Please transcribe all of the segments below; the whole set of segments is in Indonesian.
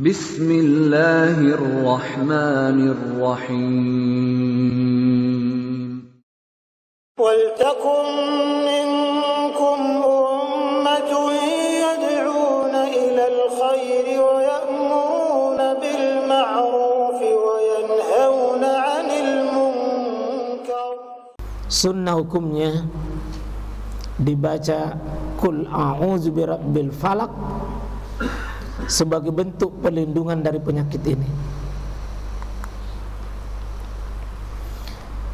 Bismillahirrahmanirrahim. وَلْتَكُنْ مِنْكُمْ أُمَّةٌ يَدْعُونَ إِلَى الْخَيْرِ وَيَأْمُرُونَ بِالْمَعْرُوفِ وَيَنْهَوْنَ عَنِ الْمُنْكَرِ. Sunnah hukumnya dibaca Qul a'udzu birabbil falaq sebagai bentuk perlindungan dari penyakit ini.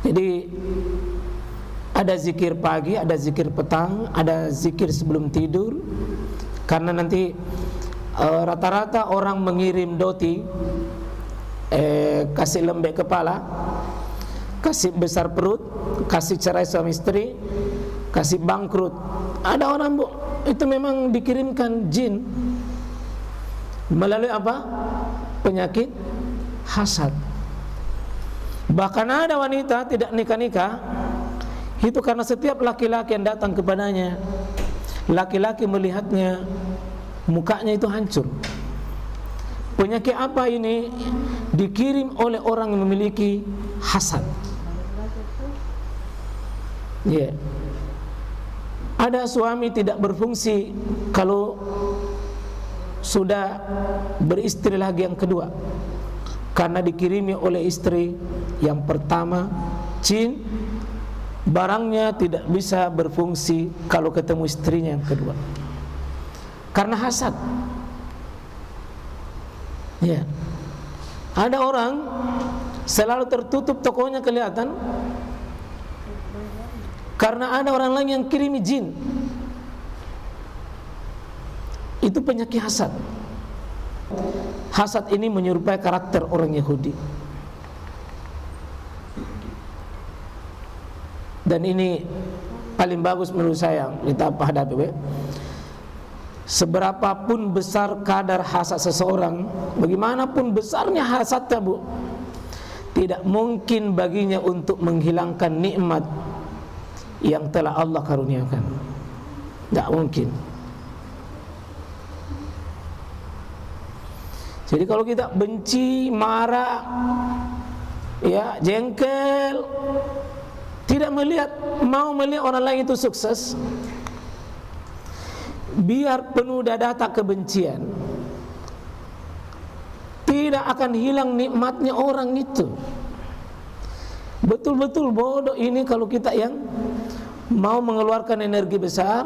Jadi ada zikir pagi, ada zikir petang, ada zikir sebelum tidur. Karena nanti rata-rata orang mengirim doti, kasih lembek kepala, kasih besar perut, kasih cerai suami istri, kasih bangkrut. Ada orang itu memang dikirimkan jin melalui apa? Penyakit hasad. Bahkan ada wanita tidak nikah-nikah itu karena setiap laki-laki yang datang kepadanya, laki-laki melihatnya mukanya itu hancur. Penyakit apa ini? Dikirim oleh orang yang memiliki hasad. Ya. Ada suami tidak berfungsi kalau sudah beristri lagi yang kedua, karena dikirimi oleh istri yang pertama jin. Barangnya tidak bisa berfungsi kalau ketemu istrinya yang kedua, karena hasad. Ya, ada orang selalu tertutup tokonya kelihatan karena ada orang lain yang kirimi jin. Itu penyakit hasad. Hasad ini menyerupai karakter orang Yahudi. Dan ini paling bagus menurut saya kita hadapi. Seberapapun besar kadar hasad seseorang, bagaimanapun besarnya hasadnya tidak mungkin baginya untuk menghilangkan nikmat yang telah Allah karuniakan. Tidak mungkin. Jadi kalau kita benci, marah, ya, jengkel, tidak mau melihat orang lain itu sukses, biar penuh data kebencian, tidak akan hilang nikmatnya orang itu. Betul-betul bodoh ini kalau kita yang mau mengeluarkan energi besar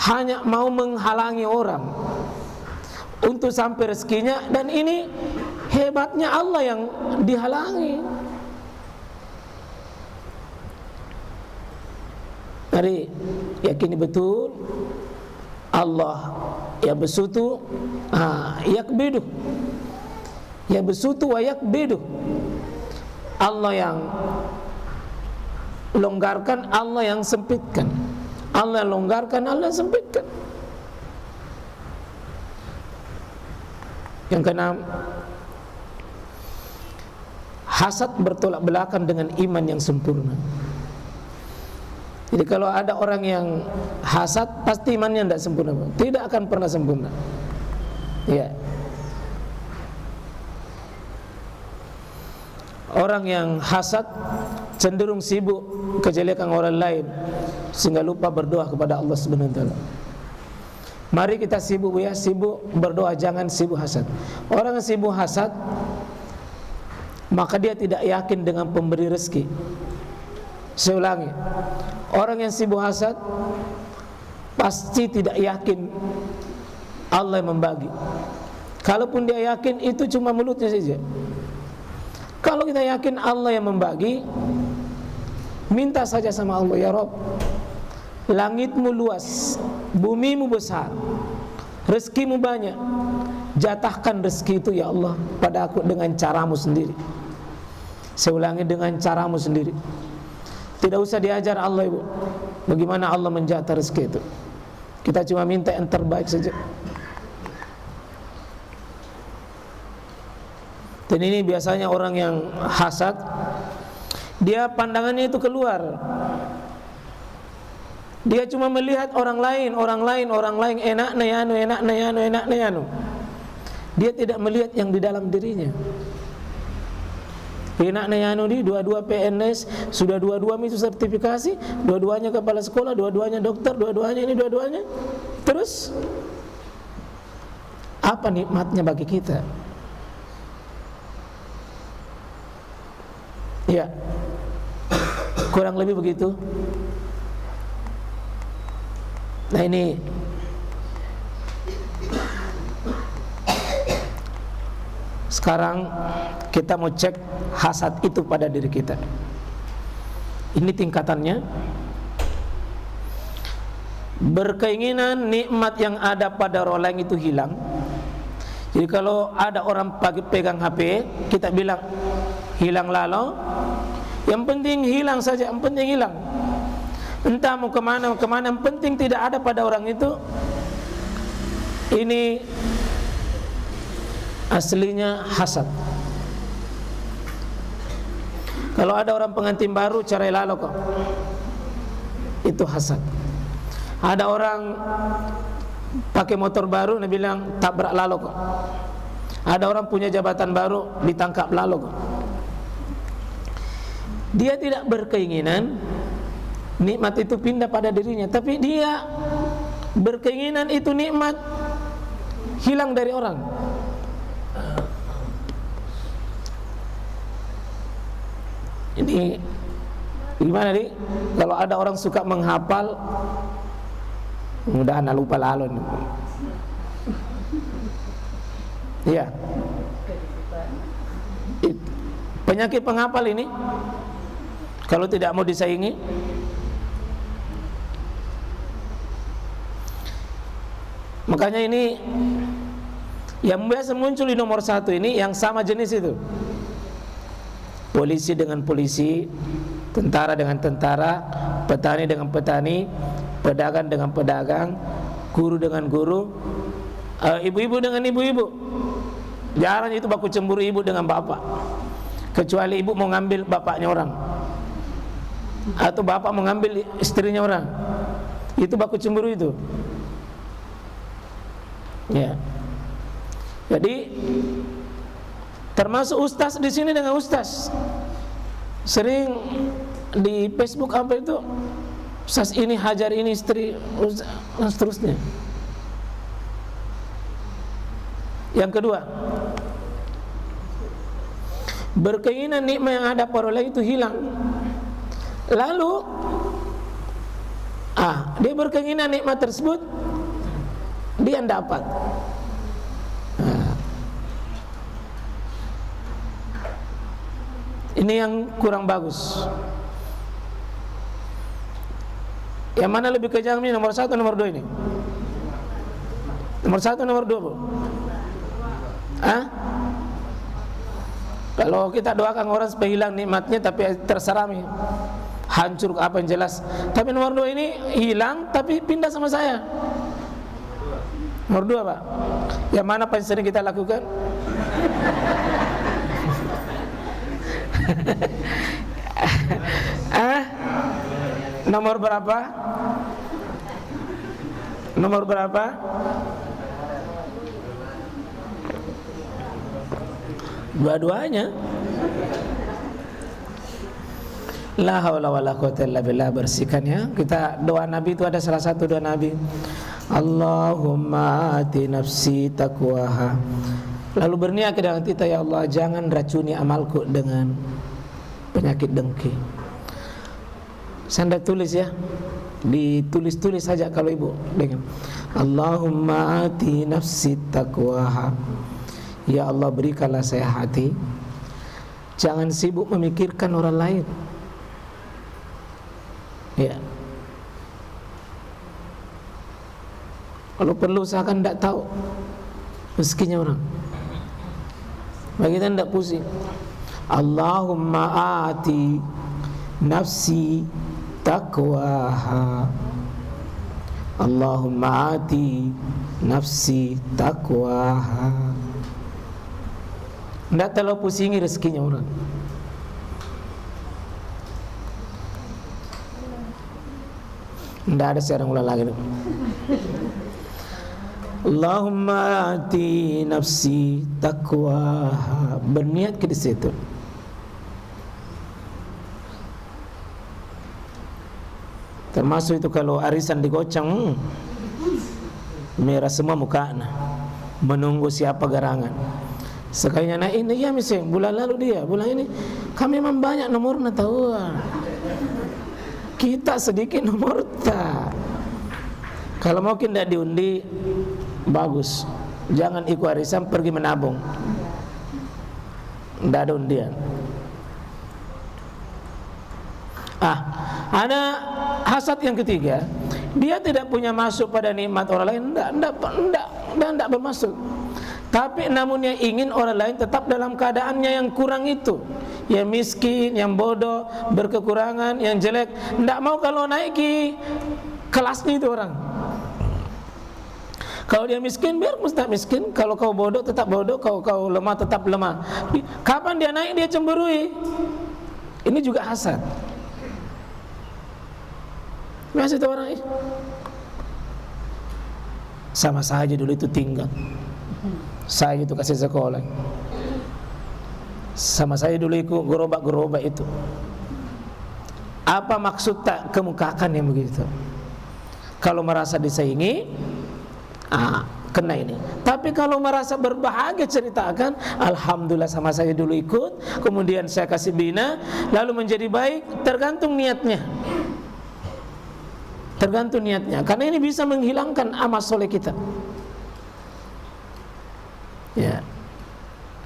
hanya mau menghalangi orang untuk sampai rezekinya, dan ini hebatnya Allah yang dihalangi. Mari yakini betul Allah ya besutu yakbidu, ya besutu wa yakbidu. Allah yang longgarkan, Allah yang sempitkan. Allah yang longgarkan, Allah yang sempitkan. Yang keenam, hasad bertolak belakang dengan iman yang sempurna. Jadi kalau ada orang yang hasad, pasti imannya tidak sempurna, tidak akan pernah sempurna. Ya. Orang yang hasad cenderung sibuk kejelekan orang lain sehingga lupa berdoa kepada Allah Subhanahu wa taala. Mari kita sibuk sibuk berdoa, jangan sibuk hasad. Orang yang sibuk hasad, maka dia tidak yakin dengan pemberi rezeki. Saya ulangi, orang yang sibuk hasad pasti tidak yakin Allah yang membagi. Kalaupun dia yakin, itu cuma mulutnya saja. Kalau kita yakin Allah yang membagi, minta saja sama Allah, ya Rabb, langitmu luas, bumimu besar, rezekimu banyak, jatahkan rezeki itu ya Allah pada aku dengan caramu sendiri. Saya ulangi, dengan caramu sendiri. Tidak usah diajar Allah, ibu, bagaimana Allah menjatah rezeki itu. Kita cuma minta yang terbaik saja. Dan ini biasanya orang yang hasad, dia pandangannya itu keluar. Dia cuma melihat orang lain enak na yanu. Dia tidak melihat yang di dalam dirinya. Enaknya anu di dua-dua PNS, sudah dua-dua itu sertifikasi, dua-duanya kepala sekolah, dua-duanya dokter, dua-duanya ini, dua-duanya. Terus apa nikmatnya bagi kita? Ya, kurang lebih begitu. Nah ini sekarang kita mau cek hasad itu pada diri kita. Ini tingkatannya. Berkeinginan nikmat yang ada pada orang lain itu hilang. Jadi kalau ada orang pegang HP, kita bilang hilang lalu. Yang penting hilang saja, yang penting hilang. Entah mau kemana, yang penting tidak ada pada orang itu. Ini aslinya hasad. Kalau ada orang pengantin baru cerai lalu kok, itu hasad. Ada orang pakai motor baru, dia bilang tabrak lalu kok. Ada orang punya jabatan baru, ditangkap lalu kok. Dia tidak berkeinginan nikmat itu pindah pada dirinya, tapi dia berkeinginan itu nikmat hilang dari orang. Ini gimana nih? Kalau ada orang suka menghafal, mudah anak lupa lalu. Iya. Penyakit penghafal ini, kalau tidak mau disaingi, makanya ini yang biasa muncul di nomor 1 ini yang sama jenis itu. Polisi dengan polisi, tentara dengan tentara, petani dengan petani, pedagang dengan pedagang, guru dengan guru, ibu-ibu dengan ibu-ibu. Jarang itu baku cemburu ibu dengan bapak, kecuali ibu mau ngambil bapaknya orang, atau bapak mau ngambil istrinya orang. Itu baku cemburu itu. Ya. Jadi termasuk ustaz di sini dengan ustaz. Sering di Facebook apa itu, ustaz ini hajar ini istri, dan seterusnya. Yang kedua, berkeinginan nikmat yang ada pada orang itu hilang. Lalu dia berkeinginan nikmat tersebut dia dapat. Ini yang kurang bagus. Yang mana lebih kejam ini, nomor 1 nomor 2 ini? Nomor 1 nomor 2 Bu? Kalau kita doakan orang supaya hilang nikmatnya, tapi terserah hancur apa yang jelas. Tapi nomor 2 ini hilang tapi pindah sama saya. Nomor 2 Pak. Yang mana paling sering kita lakukan? Nomor berapa? Nomor berapa? Dua-duanya. La haula wala quwwata illa billah. Bersihkannya. Kita doa Nabi itu ada salah satu doa Nabi. Allahumma ati nafsi taqwaha. Lalu berniat ke dalam kita, ya Allah, jangan racuni amalku dengan penyakit dengki. Saya tulis ya, ditulis-tulis saja kalau ibu dengan Allahumma ati nafsi taqwaha. Ya Allah, berikanlah saya hati, jangan sibuk memikirkan orang lain. Ya, kalau perlu usahakan tidak tahu rezekinya orang, bagi kita tidak pusing. Allahumma ati nafsi taqwaha. Allahumma ati nafsi taqwaha. Tidak terlalu pusingi rezekinya orang. Tidak ada seorang ulang lagi. Allahumma ati nafsi taqwaha, berniat ke situ. Termasuk itu kalau arisan digocang, merah semua mukanya, menunggu siapa garangan. Sekalinya nah ini ya misalnya bulan lalu dia, bulan ini kami memang banyak nomornya tahu. Kita sedikit nomor tak. Kalau mau tidak diundi bagus. Jangan ikut arisan, pergi menabung. Tidak ada undian. Ada hasad yang ketiga. Dia tidak punya masuk pada nikmat orang lain, tidak bermaksud. Tapi namun dia ingin orang lain tetap dalam keadaannya yang kurang itu, yang miskin, yang bodoh, berkekurangan, yang jelek. Tidak mau kalau naiki kelasnya itu orang. Kalau dia miskin, biar tetap miskin. Kalau kau bodoh, tetap bodoh. Kalau kau lemah, tetap lemah. Kapan dia naik, dia cemburui. Ini juga hasad. Biasa itu orang ini. Sama saja dulu itu tinggal. Saya itu kasih sekolah. Sama saya dulu ikut gerobak-gerobak itu. Apa maksud tak kemukakan yang begitu? Kalau merasa disaingi, kena ini. Tapi kalau merasa berbahagia ceritakan, alhamdulillah sama saya dulu ikut, kemudian saya kasih bina, lalu menjadi baik, tergantung niatnya. Tergantung niatnya. Karena ini bisa menghilangkan amal soleh kita. Ya.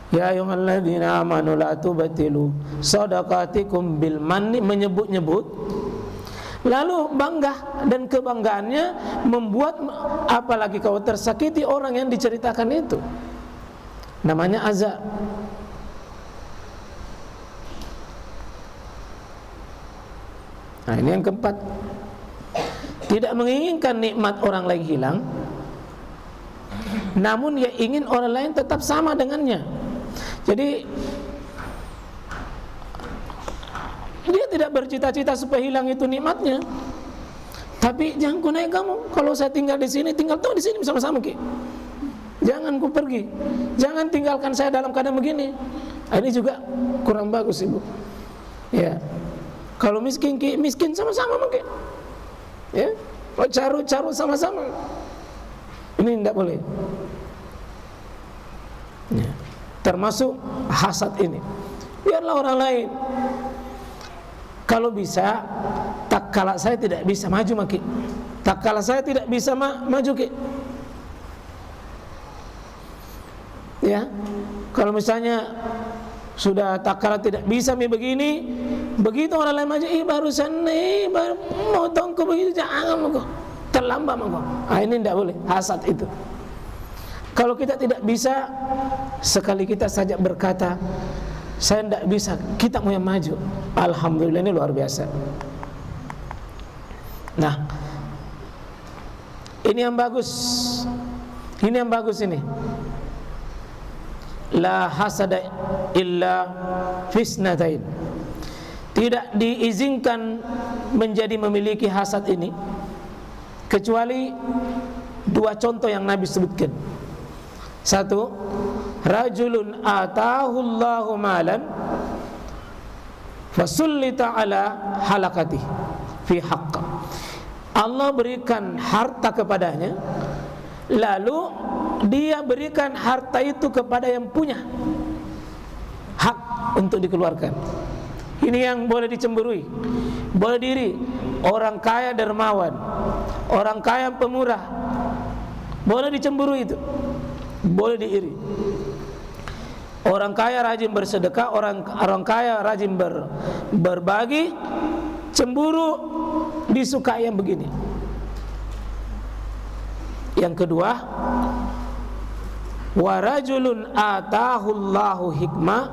Ya ayyuhalladzina amanu la tubtilu shadaqatikum bil manni, menyebut-nyebut. Lalu bangga, dan kebanggaannya membuat apalagi kau tersakiti orang yang diceritakan itu. Namanya azab. Nah, ini yang keempat. Tidak menginginkan nikmat orang lain hilang, namun ia ingin orang lain tetap sama dengannya. Jadi dia tidak bercita-cita supaya hilang itu nikmatnya. Tapi jangan ku naik kamu. Kalau saya tinggal di sini, tinggal tuh di sini bersama-sama ki. Jangan ku pergi. Jangan tinggalkan saya dalam keadaan begini. Ini juga kurang bagus, Ibu. Ya. Kalau miskin ki, miskin sama-sama mungkin. Ya. Kalau caru-caru sama-sama. Ini tidak boleh. Ya. Termasuk hasad ini. Biarlah orang lain. Kalau bisa, tak kala saya tidak bisa maju maki. Tak kala saya tidak bisa maju ki. Ya. Kalau misalnya sudah tak kala tidak bisa begini, begitu orang lain maju, barusan nih baru motongku begitu, jangan kok. Terlambat kok. Ini tidak boleh, hasad itu. Kalau kita tidak bisa, sekali kita saja berkata, saya tidak bisa, kita mau yang maju. Alhamdulillah, ini luar biasa. Nah, ini yang bagus. Ini yang bagus ini. La hasada illa fisnatain. Tidak diizinkan menjadi memiliki hasad ini kecuali dua contoh yang Nabi sebutkan. Satu, rajulun atahullahu malan fasullita ala halakati fi haqqa. Allah berikan harta kepadanya, lalu dia berikan harta itu kepada yang punya hak untuk dikeluarkan. Ini yang boleh dicemburui, boleh diri. Orang kaya dermawan, orang kaya pemurah, boleh dicemburui itu, boleh diiri. Orang kaya rajin bersedekah, orang kaya rajin berbagi, cemburu disukai yang begini. Yang kedua, wa rajulun atahullahu hikmah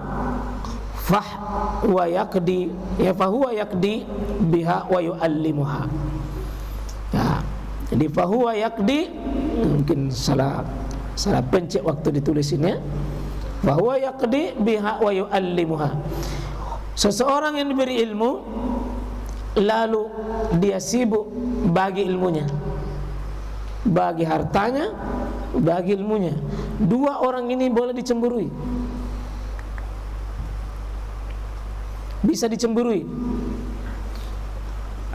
fahuwa yakdi biha wa yu'allimuha. Ya, jadi fahuwa yakdi, mungkin salah pencet waktu ditulisinnya. Fahuwa yakdi biha wa yu'allimuha. Seseorang yang diberi ilmu lalu dia sibuk bagi ilmunya, bagi hartanya, bagi ilmunya. Dua orang ini boleh dicemburui, bisa dicemburui.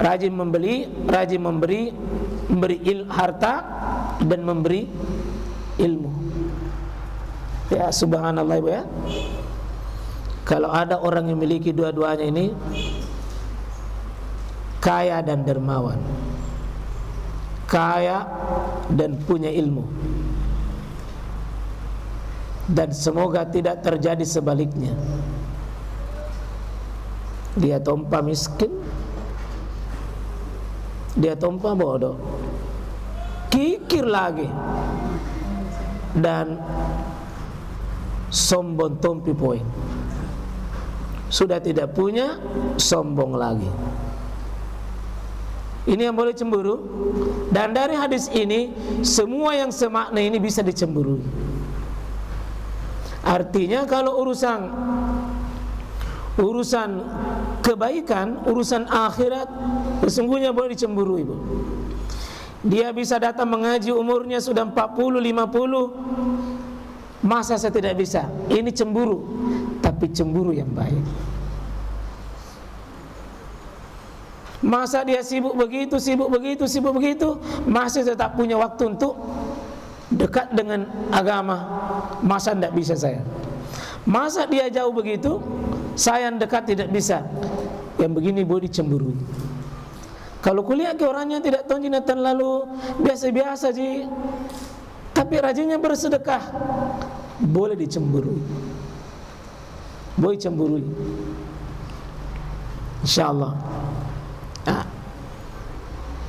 Rajin membeli, rajin memberi harta dan memberi ilmu. Ya subhanallah Ibu ya. Kalau ada orang yang memiliki dua-duanya ini, kaya dan dermawan, kaya dan punya ilmu. Dan semoga tidak terjadi sebaliknya. Dia tompa miskin, dia tompa bodoh, kikir lagi, dan sombong tompi poin. Sudah tidak punya, sombong lagi. Ini yang boleh cemburu. Dan dari hadis ini, semua yang semakna ini bisa dicemburui. Artinya kalau urusan kebaikan, urusan akhirat, sesungguhnya boleh dicemburui, Bu. Dia bisa datang mengaji, umurnya sudah 40, 50. Masa saya tidak bisa? Ini cemburu, tapi cemburu yang baik. Masa dia sibuk begitu, masih tetap punya waktu untuk dekat dengan agama? Masa tidak bisa saya? Masa dia jauh begitu, saya yang dekat tidak bisa? Yang begini boleh dicemburui. Kalau kuliah ke orangnya tidak tahu jinatan, lalu biasa-biasa ji, tapi rajinnya bersedekah, boleh dicemburui, boleh cemburui, insyaallah.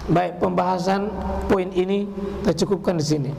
Baik, pembahasan poin ini kita cukupkan di sini.